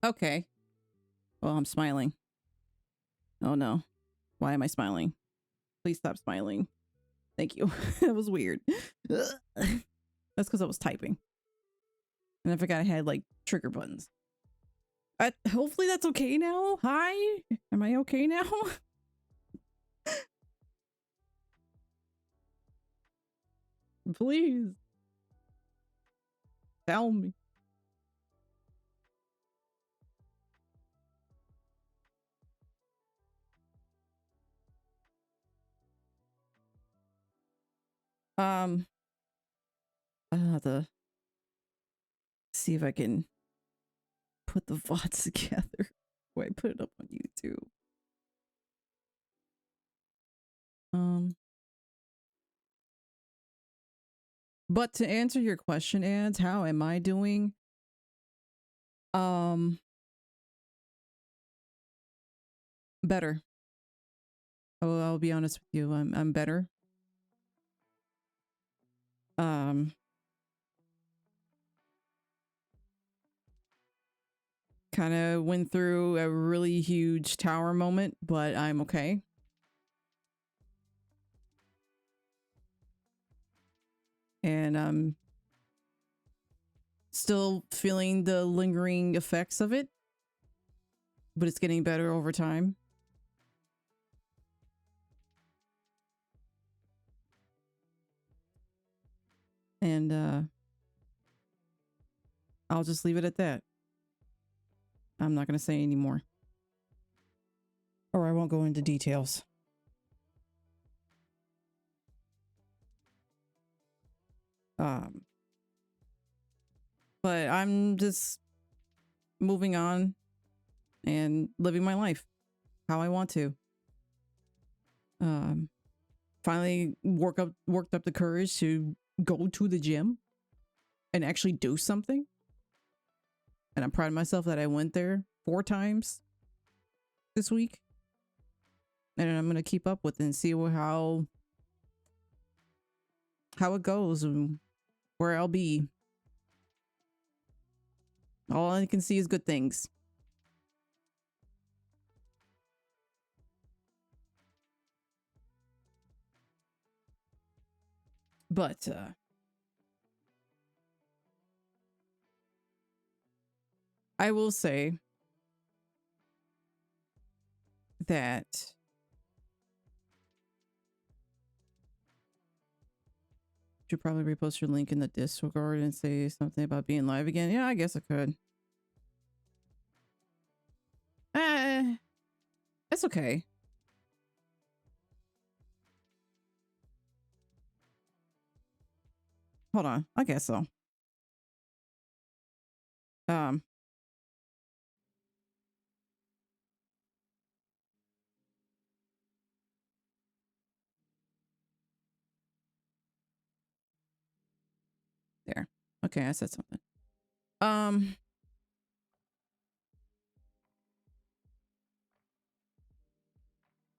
Okay. Well, I'm smiling. Oh no. Why am I smiling? Please stop smiling. Thank you. That was weird. That's because I was typing. And I forgot I had like trigger buttons. Hopefully that's okay now. Hi. Am I okay now? Please. Tell me. Um, I'll have to see if I can put the VODs together. Wait, I put it up on YouTube. But to answer your question, Ads, how am I doing? Better. Oh, I'll be honest with you. I'm better. Kind of went through a really huge tower moment, but I'm okay. And I'm still feeling the lingering effects of it, but it's getting better over time. And I'll just leave it at that. I'm not going to say any more. Or I won't go into details. But I'm just moving on and living my life how I want to. Finally worked up the courage to go to the gym and actually do something. And I'm proud of myself that I went there 4 times this week. And I'm going to keep up with it and see how it goes and where I'll be. All I can see is good things. But I will say that should probably repost your link in the Discord and say something about being live again. Yeah, I guess I could. It's okay. Hold on. I guess so. There. Okay, I said something.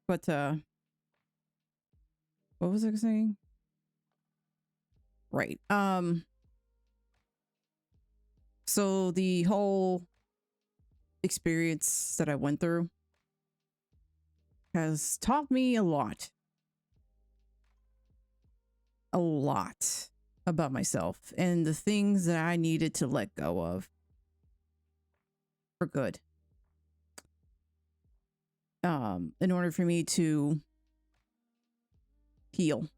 But what was I saying? Right. So the whole experience that I went through has taught me a lot about myself and the things that I needed to let go of for good. In order for me to heal.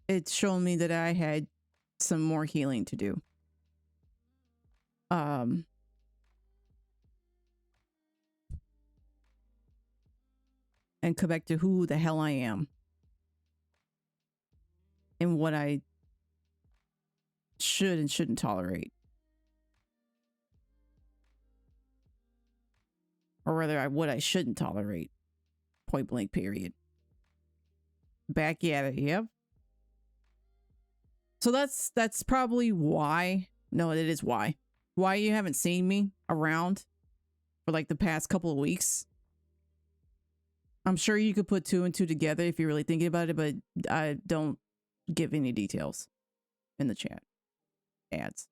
It's shown me that I had some more healing to do. And come back to who the hell I am. And what I should and shouldn't tolerate. Or rather, what I shouldn't tolerate. Point blank, period. Back at it, yep. So that's probably why. No, it is why. Why you haven't seen me around for like the past couple of weeks. I'm sure you could put 2 and 2 together if you're really thinking about it, but I don't give any details in the chat. Ads.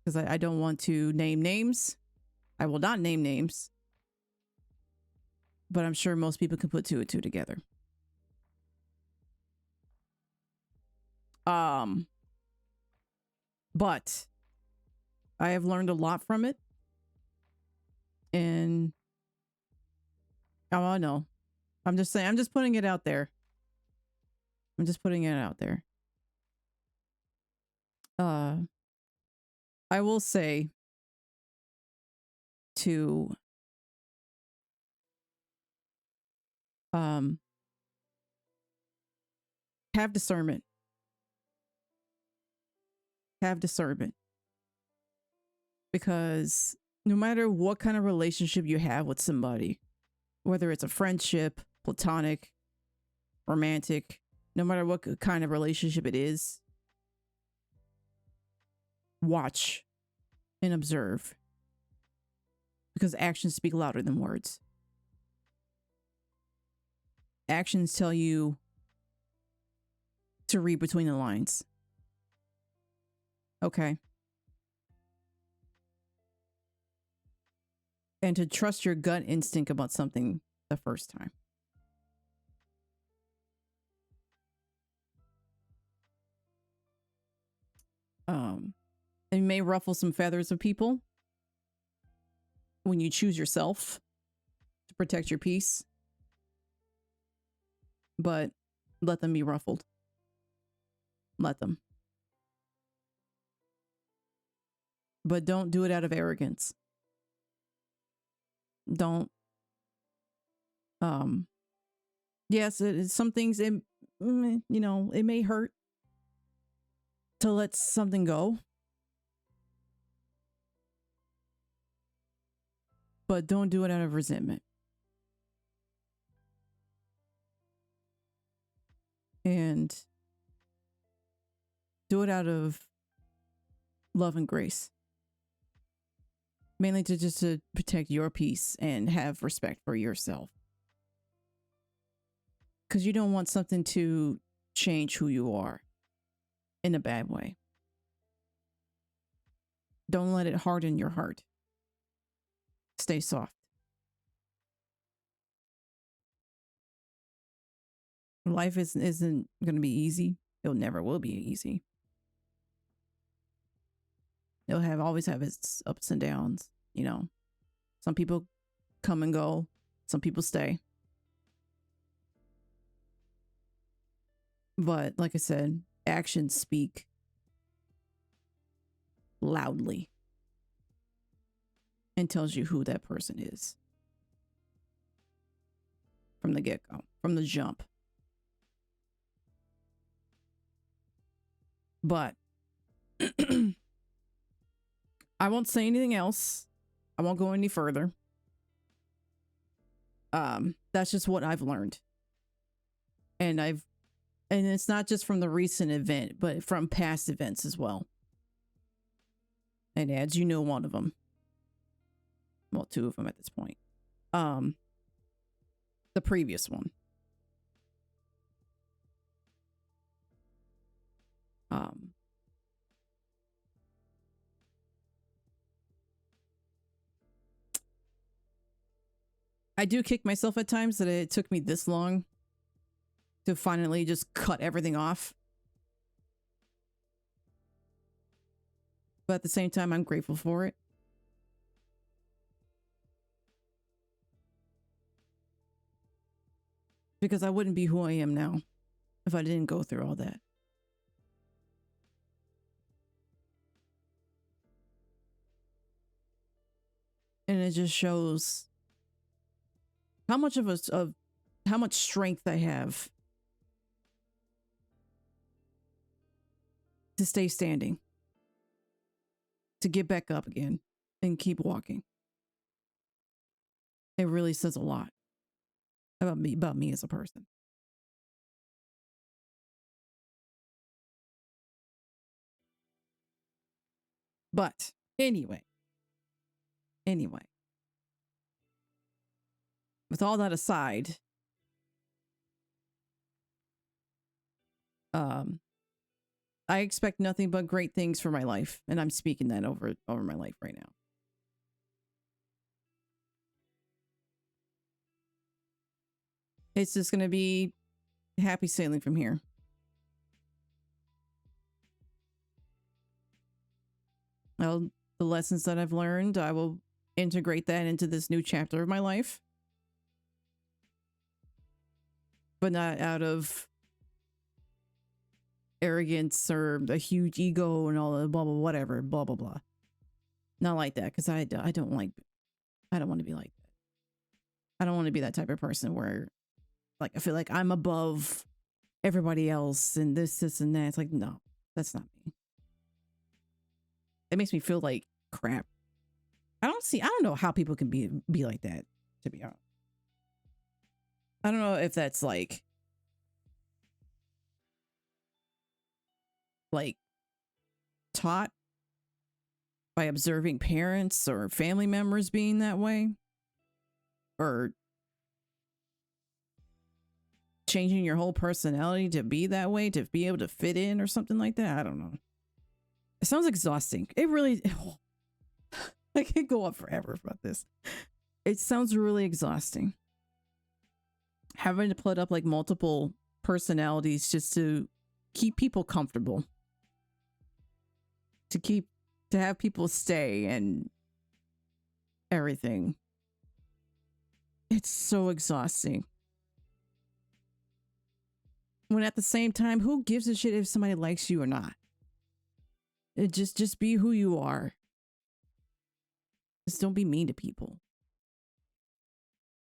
Because I don't want to name names. I will not name names. But I'm sure most people can put two and two together. But I have learned a lot from it. And I don't know. I'm just saying, I'm just putting it out there. I'm just putting it out there. I will say to have discernment. Have discernment. Because no matter what kind of relationship you have with somebody, whether it's a friendship, platonic, romantic, no matter what kind of relationship it is, watch and observe. Because actions speak louder than words. Actions tell you to read between the lines. Okay. And to trust your gut instinct about something the first time. It may ruffle some feathers of people when you choose yourself to protect your peace, but let them be ruffled. Let them. But don't do it out of arrogance. Don't. Yes, some things, it may hurt to let something go. But don't do it out of resentment. And do it out of love and grace. Mainly to protect your peace and have respect for yourself. Because you don't want something to change who you are in a bad way. Don't let it harden your heart. Stay soft. Life isn't going to be easy. It never will be easy. It'll always have its ups and downs, you know. Some people come and go. Some people stay. But like I said, actions speak loudly and tells you who that person is. From the get-go, from the jump. But I won't say anything else. I won't go any further. That's just what I've learned. And it's not just from the recent event, but from past events as well. And as you know, one of them. Well, two of them at this point. The previous one. I do kick myself at times that it took me this long to finally just cut everything off. But at the same time, I'm grateful for it. Because I wouldn't be who I am now if I didn't go through all that. And it just shows how much how much strength I have to stay standing, to get back up again and keep walking. It really says a lot about me as a person. But anyway, with all that aside, I expect nothing but great things for my life, and I'm speaking that over my life right now. It's just going to be happy sailing from here. Well, the lessons that I've learned, I will integrate that into this new chapter of my life. But not out of arrogance or a huge ego and all the blah, blah, whatever, blah, blah, blah. Not like that, because I don't want to be like that. I don't want to be that type of person where, like, I feel like I'm above everybody else and this, and that. It's like, no, that's not me. It makes me feel like crap. I don't know how people can be like that, to be honest. I don't know if that's like taught by observing parents or family members being that way, or changing your whole personality to be that way, to be able to fit in or something like that. I don't know. It sounds exhausting. It really, I could go on forever about this. It sounds really exhausting. Having to put up like multiple personalities just to keep people comfortable. To have people stay and everything. It's so exhausting. When at the same time, who gives a shit if somebody likes you or not? It just be who you are. Just don't be mean to people.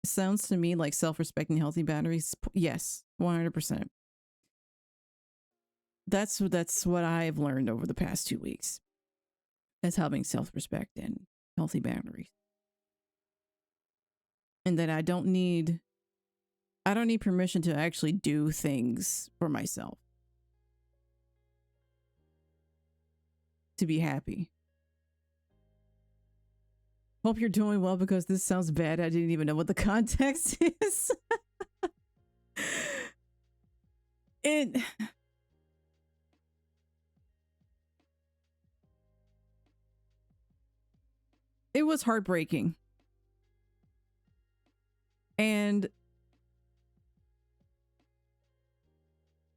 It sounds to me like self-respecting healthy boundaries. Yes, 100%. That's what I've learned over the past 2 weeks. As having self-respect and healthy boundaries. And that I don't need permission to actually do things for myself. To be happy. Hope you're doing well, because this sounds bad. I didn't even know what the context is. It was heartbreaking. And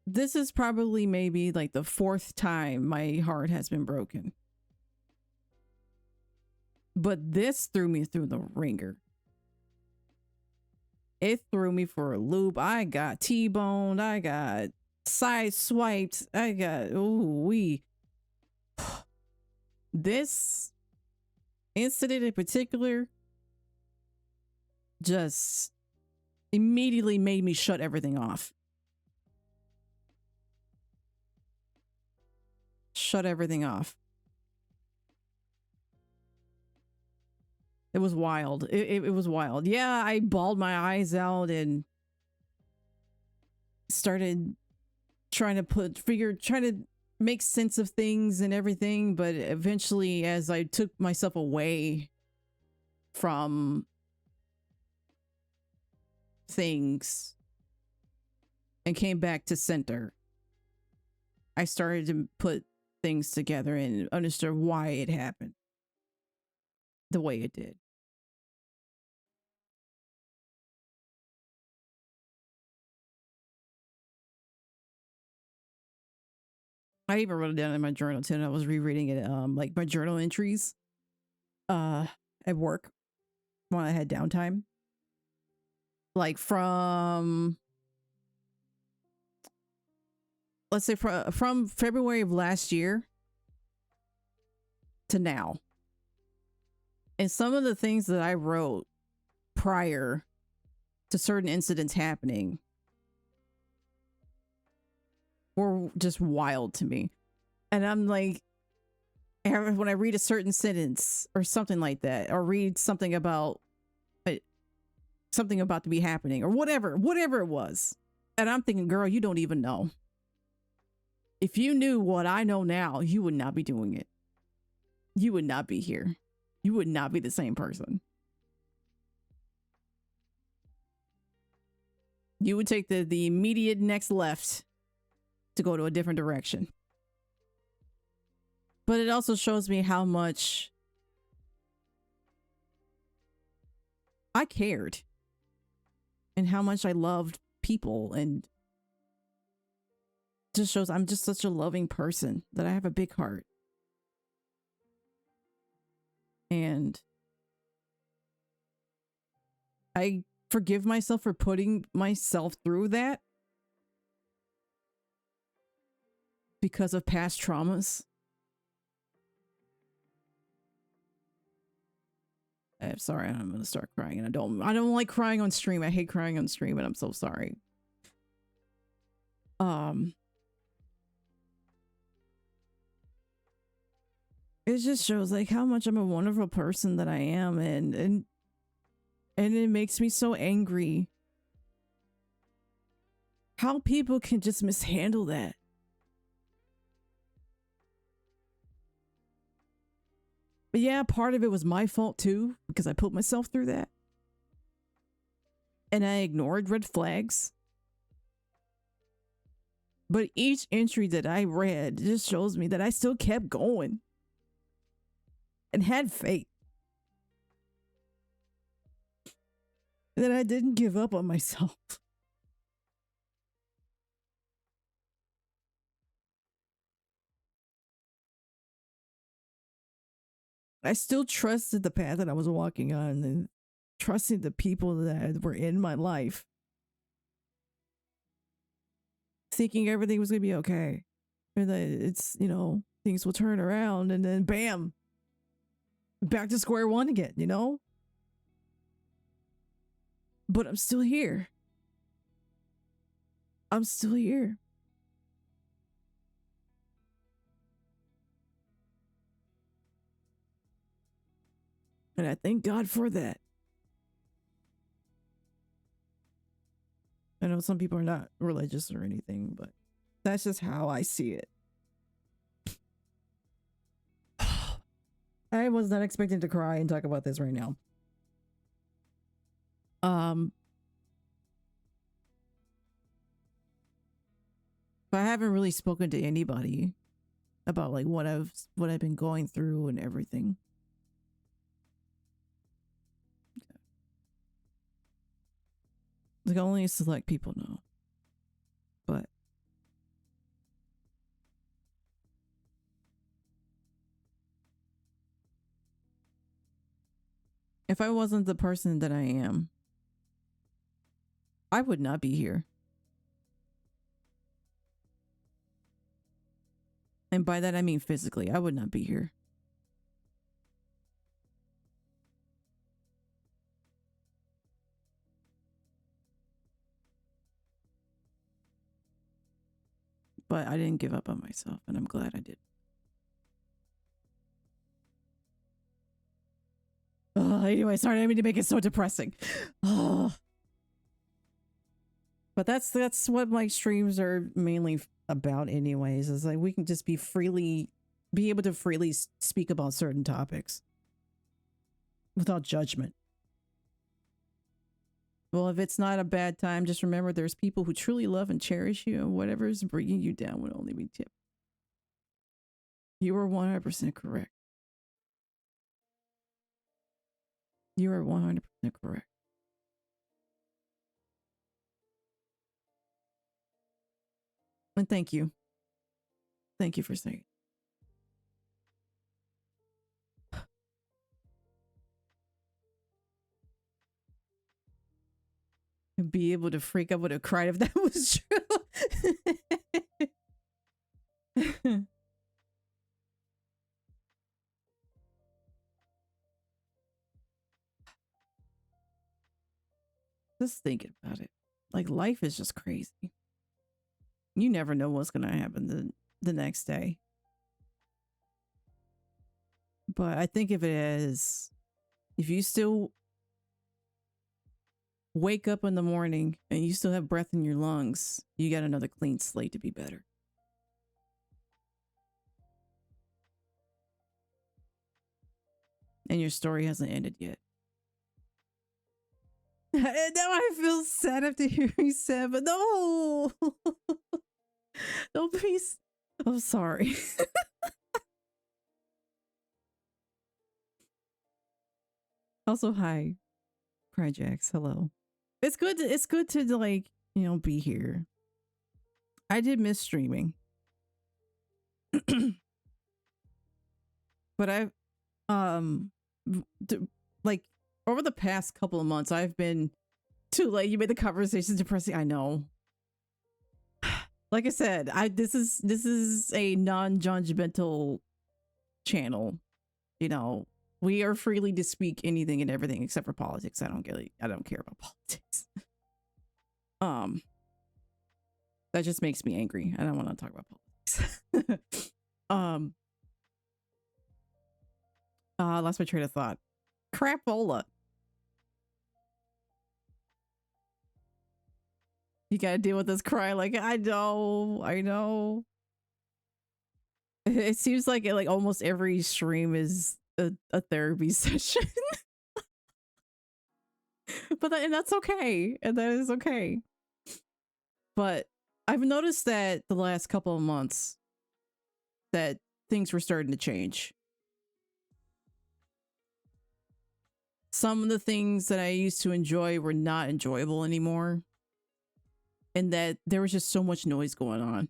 this is probably maybe like the 4th time my heart has been broken. But this threw me through the ringer. It threw me for a loop. I got T-boned. I got side swiped. I got, This incident in particular just immediately made me shut everything off. Shut everything off. It was wild. It was wild. Yeah, I bawled my eyes out and started trying to make sense of things and everything. But eventually, as I took myself away from things and came back to center, I started to put things together and understood why it happened the way it did. I even wrote it down in my journal too, and I was rereading it, like my journal entries at work when I had downtime. Like from, let's say from February of last year to now. And some of the things that I wrote prior to certain incidents happening were just wild to me. And I'm like, when I read a certain sentence or something like that, or read something about to be happening or whatever it was. And I'm thinking, girl, you don't even know. If you knew what I know now, you would not be doing it. You would not be here. You would not be the same person. You would take the immediate next left to go to a different direction. But it also shows me how much I cared and how much I loved people, and just shows I'm just such a loving person, that I have a big heart. And I forgive myself for putting myself through that because of past traumas. I'm sorry, I'm gonna start crying, and I don't like crying on stream. I hate crying on stream, and I'm so sorry. It just shows like how much I'm a wonderful person that I am, and it makes me so angry how people can just mishandle that. But yeah, part of it was my fault too, because I put myself through that. And I ignored red flags. But each entry that I read just shows me that I still kept going and had faith. That I didn't give up on myself. I still trusted the path that I was walking on, and trusting the people that were in my life, thinking everything was going to be okay, and that it's, you know, things will turn around, and then bam, back to square one again, you know? But I'm still here. I'm still here. And I thank God for that. I know some people are not religious or anything, but that's just how I see it. I was not expecting to cry and talk about this right now. But I haven't really spoken to anybody about like what I've been going through and everything. Like only select people know. But if I wasn't the person that I am, I would not be here. And by that I mean physically, I would not be here. But I didn't give up on myself, and I'm glad I did. Anyway, sorry, I didn't mean to make it so depressing. But that's what my streams are mainly about anyways, is like we can just be able to freely speak about certain topics without judgment. Well, if it's not a bad time, just remember there's people who truly love and cherish you, and whatever is bringing you down would only be tipped. You are 100% correct. You are 100% correct. And thank you. Thank you for saying it. Be able to freak, I would have cried if that was true. Just thinking about it. Like, life is just crazy. You never know what's going to happen the next day. But I think if you still wake up in the morning and you still have breath in your lungs, you got another clean slate to be better. And your story hasn't ended yet. And now I feel sad after hearing Sam, but no. No, please. I'm sorry. Also, hi, Cryjax. Hello. It's good to like, be here. I did miss streaming. But I've like over the past couple of months I've been too late. You made the conversation depressing. I know. Like I said, this is a non-judgmental channel. We are freely to speak anything and everything except for politics. I don't care about politics. That just makes me angry. I don't want to talk about politics. Lost my train of thought. Crapola. You gotta deal with this cry. Like, I know. It seems like almost every stream is a therapy session. And that's okay. And that is okay. But I've noticed that the last couple of months that things were starting to change. Some of the things that I used to enjoy were not enjoyable anymore. And that there was just so much noise going on.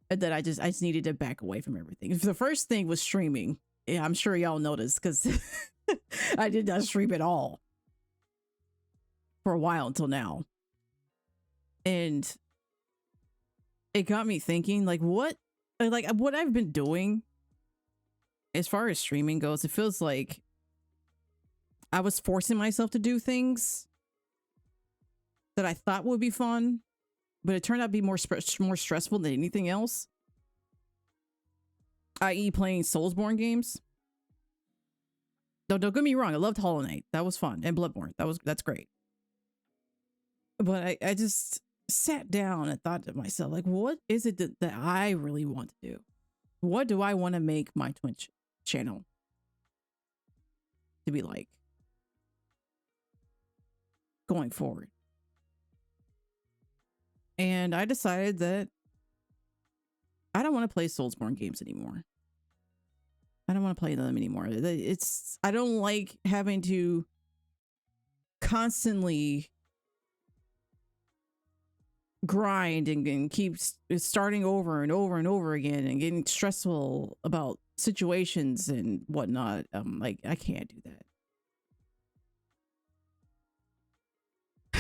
And that I just needed to back away from everything. The first thing was streaming. Yeah, I'm sure y'all noticed because I did not stream at all for a while until now. And it got me thinking, what I've been doing as far as streaming goes, it feels like I was forcing myself to do things that I thought would be fun, but it turned out to be more stressful than anything else. I.e. playing Soulsborne games. No, don't get me wrong. I loved Hollow Knight. That was fun. And Bloodborne. That's great. But I just sat down and thought to myself, what is it that I really want to do? What do I want to make my Twitch channel to be like going forward? And I decided that I don't want to play Soulsborne games anymore. I don't want to play them anymore. I don't like having to constantly grind and keep starting over and over and over again and getting stressful about situations and whatnot. I can't do that.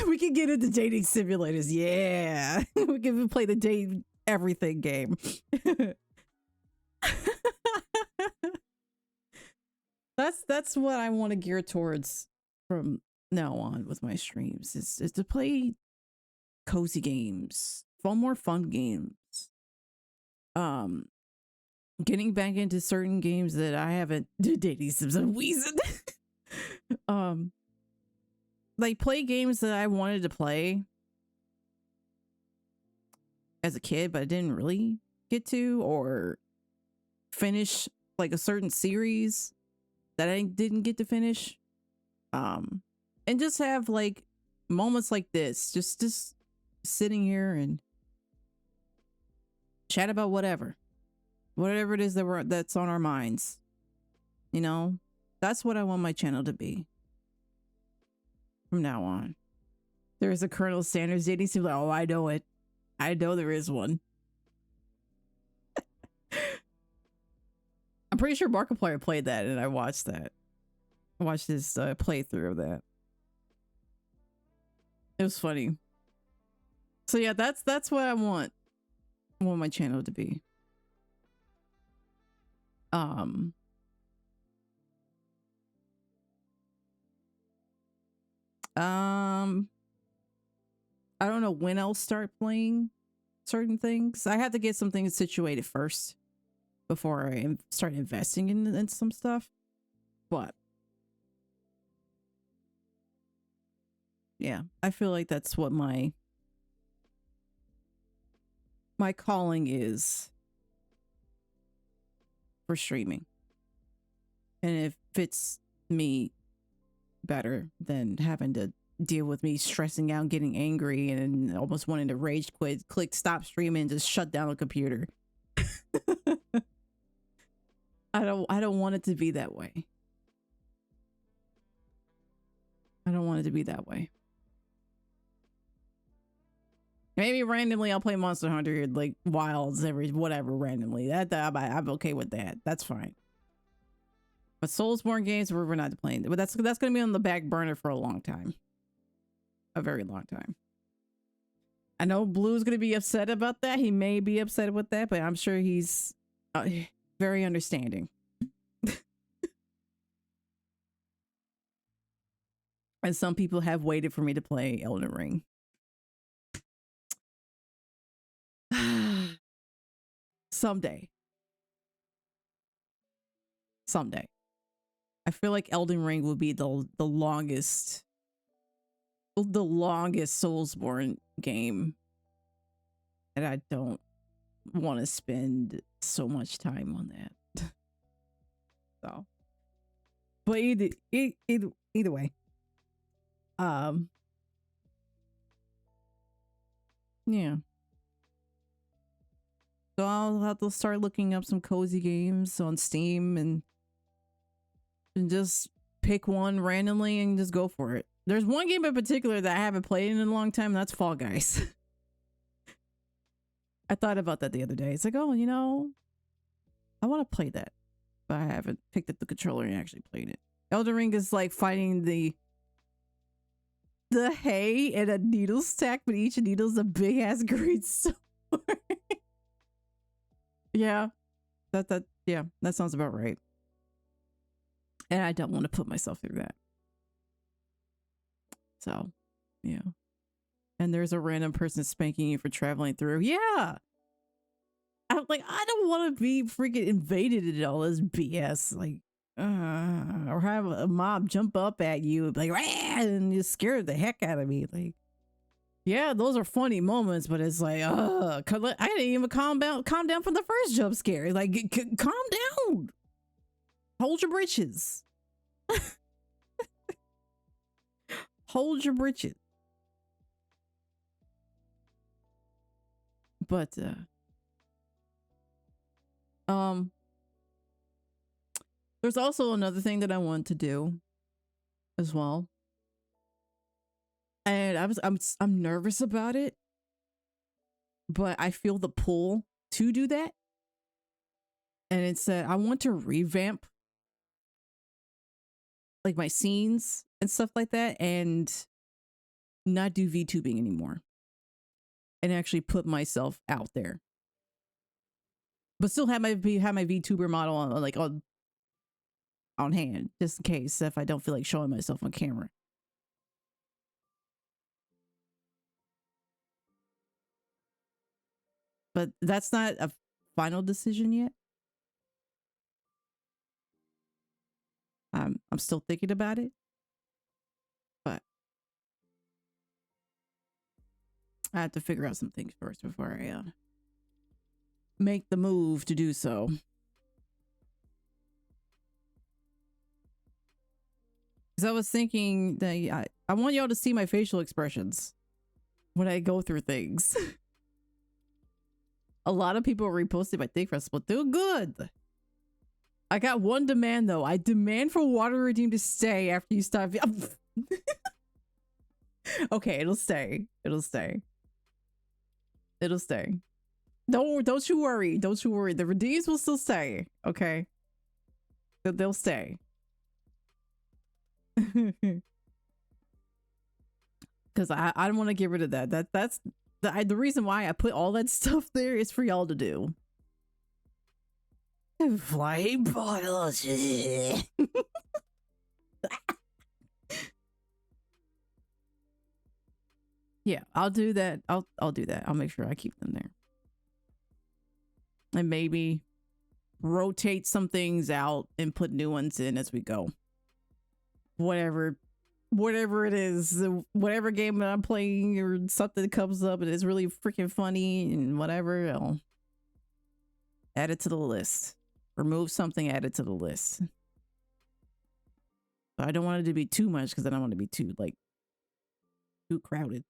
We can get into dating simulators. Yeah. We can play the date everything game. That's what I want to gear towards from now on with my streams is to play cozy games, more fun games. Getting back into certain games that I haven't dating sims and wheezing. Play games that I wanted to play as a kid, but I didn't really get to, or finish a certain series that I didn't get to finish. And just have moments like this, just sitting here and chat about whatever it is that's on our minds. That's what I want my channel to be from now on. There is a Colonel Sanders dating sim. Oh, I know it. I know there is one. I'm pretty sure Markiplier played that, and I watched that. I watched his playthrough of that. It was funny. So yeah, that's what I want my channel to be. I don't know when I'll start playing certain things. I have to get some things situated first before I start investing in some stuff. But yeah, I feel like that's what my calling is for streaming. And it fits me better than having to deal with me stressing out, getting angry, and almost wanting to rage quit, click stop streaming, and just shut down the computer. I don't want it to be that way. I don't want it to be that way. Maybe randomly I'll play Monster Hunter like Wilds every whatever randomly. I'm okay with that. That's fine. But Soulsborne games we're not playing. But that's gonna be on the back burner for a long time. A very long time. I know Blue's gonna be upset about that. He may be upset with that, but I'm sure he's very understanding. And some people have waited for me to play Elden Ring. Someday. I feel like Elden Ring will be the longest Soulsborne game. And I don't want to spend so much time on that. So, but either way. Yeah. So I'll have to start looking up some cozy games on Steam and just pick one randomly and just go for it. There's one game in particular that I haven't played in a long time, and that's Fall Guys. I thought about that the other day. It's like, oh, you know, I want to play that, but I haven't picked up the controller and actually played it. Elden Ring is like fighting the hay in a needle stack, but each needle's a big ass great sword. Yeah, that sounds about right. And I don't want to put myself through that. So, yeah. And there's a random person spanking you for traveling through. Yeah. I'm like, I don't want to be freaking invaded in all this BS. Like, or have a mob jump up at you like, and you scared the heck out of me. Like, yeah, those are funny moments, but it's like, I didn't even calm down from the first jump scare. Like, calm down. Hold your britches. Hold your britches. But, there's also another thing that I want to do as well. And I'm nervous about it, but I feel the pull to do that. And it's that I want to revamp like my scenes and stuff like that and not do VTubing anymore. And actually put myself out there. But still have my VTuber model on hand, just in case if I don't feel like showing myself on camera. But that's not a final decision yet. I'm still thinking about it. But I have to figure out some things first before I make the move to do so. Because I was thinking that I want y'all to see my facial expressions when I go through things. A lot of people reposted my thing for Splatoon. Good. I got one demand though. I demand for Water Redeem to stay after you stop. Okay, it'll stay. It'll stay. It'll stay. Don't you worry. Don't you worry. The redeems will still stay. Okay. They'll stay. Because I don't want to get rid of that. That's the reason why I put all that stuff there is for y'all to do. Flying bottles. Yeah, I'll do that. I'll do that. I'll make sure I keep them there. And maybe rotate some things out and put new ones in as we go. Whatever it is, whatever game that I'm playing or something that comes up and it's really freaking funny and whatever, I'll add it to the list. Remove something, add it to the list. But I don't want it to be too much because I don't want to be too crowded.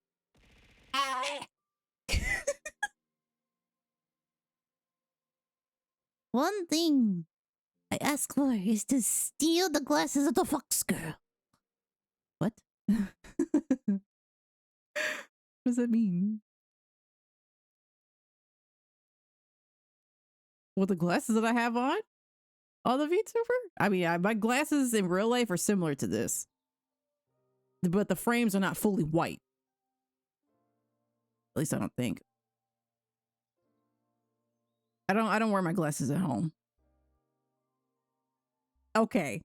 One thing I ask for is to steal the glasses of the fox girl. What? does that mean? With the glasses that I have on the VTuber? I mean, my glasses in real life are similar to this, but the frames are not fully white. At least I don't think. I don't wear my glasses at home. Okay.